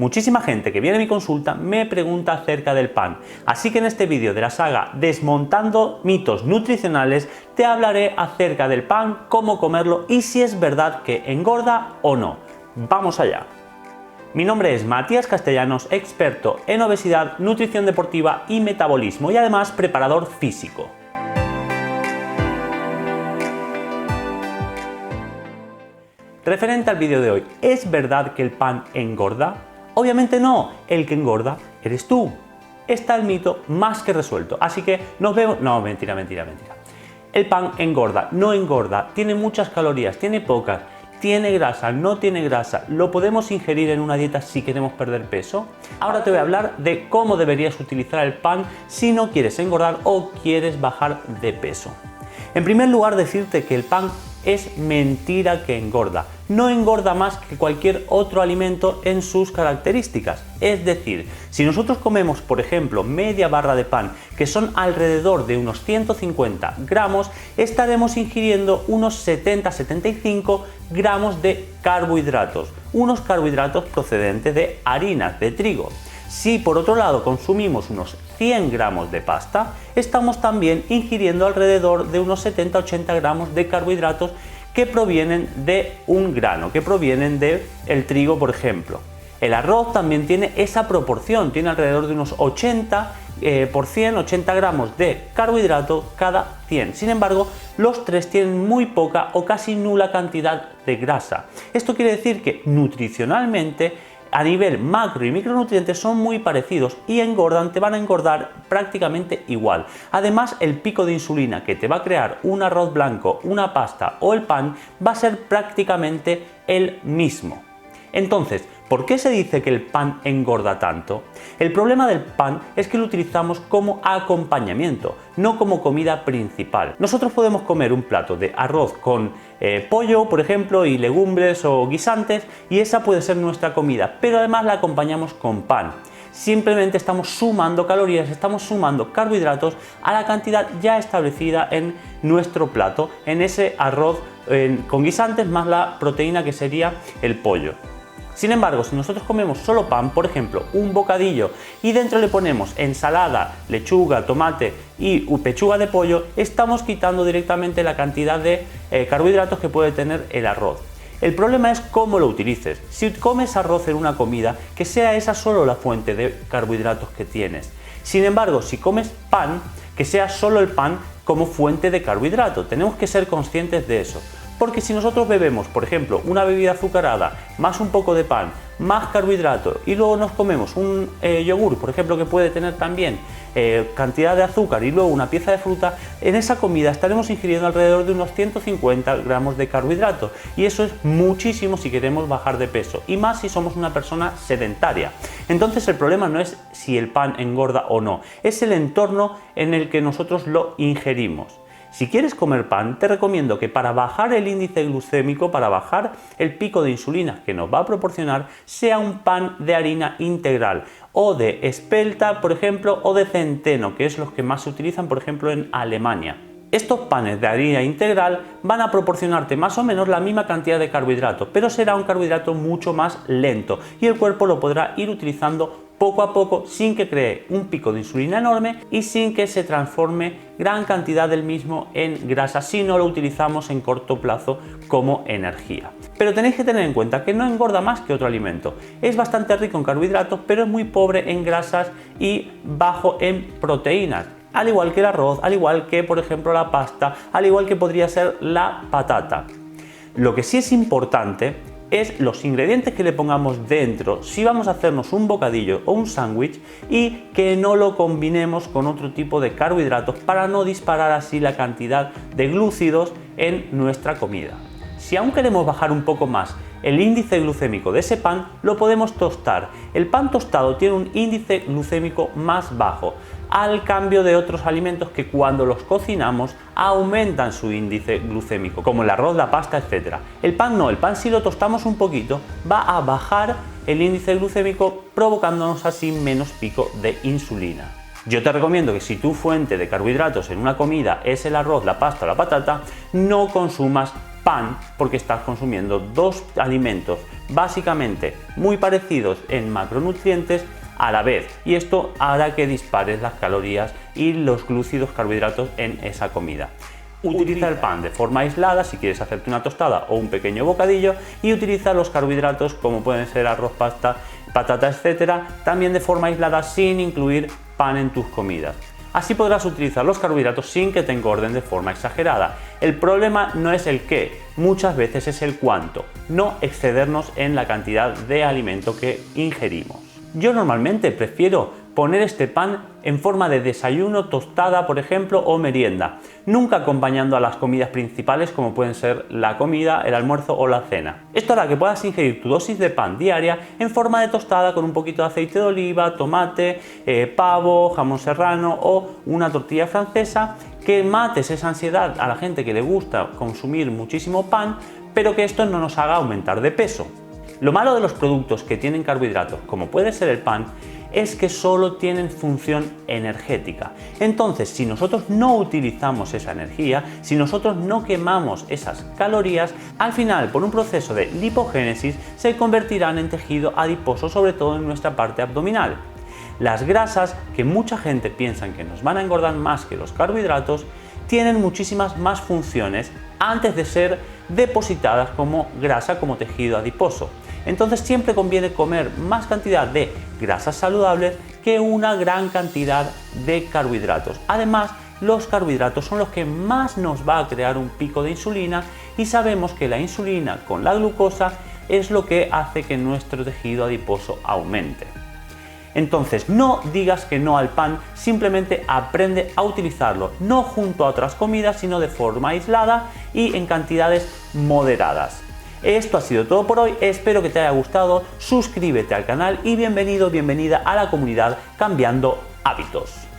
Muchísima gente que viene a mi consulta me pregunta acerca del pan, así que en este vídeo de la saga Desmontando mitos nutricionales te hablaré acerca del pan, cómo comerlo y si es verdad que engorda o no. ¡Vamos allá! Mi nombre es Matías Castellanos, experto en obesidad, nutrición deportiva y metabolismo y además preparador físico. Referente al vídeo de hoy, ¿es verdad que el pan engorda? Obviamente no, el que engorda eres tú. Está el mito más que resuelto, así que nos vemos... No, mentira. El pan engorda, no engorda, tiene muchas calorías, tiene pocas, tiene grasa, no tiene grasa, ¿lo podemos ingerir en una dieta si queremos perder peso? Ahora te voy a hablar de cómo deberías utilizar el pan si no quieres engordar o quieres bajar de peso. En primer lugar, decirte que el pan es mentira que engorda. No engorda más que cualquier otro alimento en sus características. Es decir, si nosotros comemos, por ejemplo, media barra de pan, que son alrededor de unos 150 gramos, estaremos ingiriendo unos 70-75 gramos de carbohidratos. Unos carbohidratos procedentes de harinas de trigo. Si por otro lado consumimos unos 100 gramos de pasta, estamos también ingiriendo alrededor de unos 70-80 gramos de carbohidratos que provienen de un grano, que provienen del trigo, por ejemplo. El arroz también tiene esa proporción, tiene alrededor de unos 80 gramos de carbohidrato cada 100. Sin embargo, los tres tienen muy poca o casi nula cantidad de grasa. Esto quiere decir que nutricionalmente, a nivel macro y micronutrientes son muy parecidos y te van a engordar prácticamente igual. Además, el pico de insulina que te va a crear un arroz blanco, una pasta o el pan va a ser prácticamente el mismo. Entonces, ¿por qué se dice que el pan engorda tanto? El problema del pan es que lo utilizamos como acompañamiento, no como comida principal. Nosotros podemos comer un plato de arroz con pollo, por ejemplo, y legumbres o guisantes, y esa puede ser nuestra comida, pero además la acompañamos con pan. Simplemente estamos sumando calorías, estamos sumando carbohidratos a la cantidad ya establecida en nuestro plato, en ese arroz con guisantes más la proteína que sería el pollo. Sin embargo, si nosotros comemos solo pan, por ejemplo, un bocadillo, y dentro le ponemos ensalada, lechuga, tomate y pechuga de pollo, estamos quitando directamente la cantidad de carbohidratos que puede tener el arroz. El problema es cómo lo utilices. Si comes arroz en una comida, que sea esa solo la fuente de carbohidratos que tienes. Sin embargo, si comes pan, que sea solo el pan como fuente de carbohidrato. Tenemos que ser conscientes de eso. Porque si nosotros bebemos, por ejemplo, una bebida azucarada, más un poco de pan, más carbohidrato y luego nos comemos un yogur, por ejemplo, que puede tener también cantidad de azúcar y luego una pieza de fruta, en esa comida estaremos ingiriendo alrededor de unos 150 gramos de carbohidratos y eso es muchísimo si queremos bajar de peso y más si somos una persona sedentaria. Entonces el problema no es si el pan engorda o no, es el entorno en el que nosotros lo ingerimos. Si quieres comer pan, te recomiendo que para bajar el índice glucémico, para bajar el pico de insulina que nos va a proporcionar, sea un pan de harina integral o de espelta, por ejemplo, o de centeno, que es los que más se utilizan, por ejemplo, en Alemania. Estos panes de harina integral van a proporcionarte más o menos la misma cantidad de carbohidratos, pero será un carbohidrato mucho más lento y el cuerpo lo podrá ir utilizando poco a poco sin que cree un pico de insulina enorme y sin que se transforme gran cantidad del mismo en grasa si no lo utilizamos en corto plazo como energía. Pero tenéis que tener en cuenta que no engorda más que otro alimento. Es bastante rico en carbohidratos, pero es muy pobre en grasas y bajo en proteínas. Al igual que el arroz, al igual que por ejemplo la pasta, al igual que podría ser la patata. Lo que sí es importante es los ingredientes que le pongamos dentro si vamos a hacernos un bocadillo o un sándwich y que no lo combinemos con otro tipo de carbohidratos para no disparar así la cantidad de glúcidos en nuestra comida. Si aún queremos bajar un poco más el índice glucémico de ese pan, lo podemos tostar. El pan tostado tiene un índice glucémico más bajo, al cambio de otros alimentos que cuando los cocinamos aumentan su índice glucémico, como el arroz, la pasta, etc. El pan no, el pan si lo tostamos un poquito va a bajar el índice glucémico provocándonos así menos pico de insulina. Yo te recomiendo que si tu fuente de carbohidratos en una comida es el arroz, la pasta o la patata, no consumas pan porque estás consumiendo dos alimentos básicamente muy parecidos en macronutrientes a la vez, y esto hará que dispares las calorías y los glúcidos carbohidratos en esa comida. Utiliza el pan de forma aislada si quieres hacerte una tostada o un pequeño bocadillo, y utiliza los carbohidratos como pueden ser arroz, pasta, patata, etcétera, también de forma aislada sin incluir pan en tus comidas. Así podrás utilizar los carbohidratos sin que te engorden de forma exagerada. El problema no es el qué, muchas veces es el cuánto, no excedernos en la cantidad de alimento que ingerimos. Yo normalmente prefiero poner este pan en forma de desayuno, tostada, por ejemplo, o merienda, nunca acompañando a las comidas principales como pueden ser la comida, el almuerzo o la cena. Esto hará que puedas ingerir tu dosis de pan diaria en forma de tostada con un poquito de aceite de oliva, tomate, pavo, jamón serrano o una tortilla francesa, que mates esa ansiedad a la gente que le gusta consumir muchísimo pan, pero que esto no nos haga aumentar de peso. Lo malo de los productos que tienen carbohidratos, como puede ser el pan, es que solo tienen función energética. Entonces, si nosotros no utilizamos esa energía, si nosotros no quemamos esas calorías, al final, por un proceso de lipogénesis, se convertirán en tejido adiposo, sobre todo en nuestra parte abdominal. Las grasas, que mucha gente piensa que nos van a engordar más que los carbohidratos, tienen muchísimas más funciones antes de ser depositadas como grasa, como tejido adiposo. Entonces siempre conviene comer más cantidad de grasas saludables que una gran cantidad de carbohidratos. Además, los carbohidratos son los que más nos va a crear un pico de insulina, y sabemos que la insulina con la glucosa es lo que hace que nuestro tejido adiposo aumente. Entonces, no digas que no al pan, simplemente aprende a utilizarlo, no junto a otras comidas, sino de forma aislada y en cantidades moderadas. Esto ha sido todo por hoy, espero que te haya gustado, suscríbete al canal y bienvenido, bienvenida a la comunidad Cambiando Hábitos.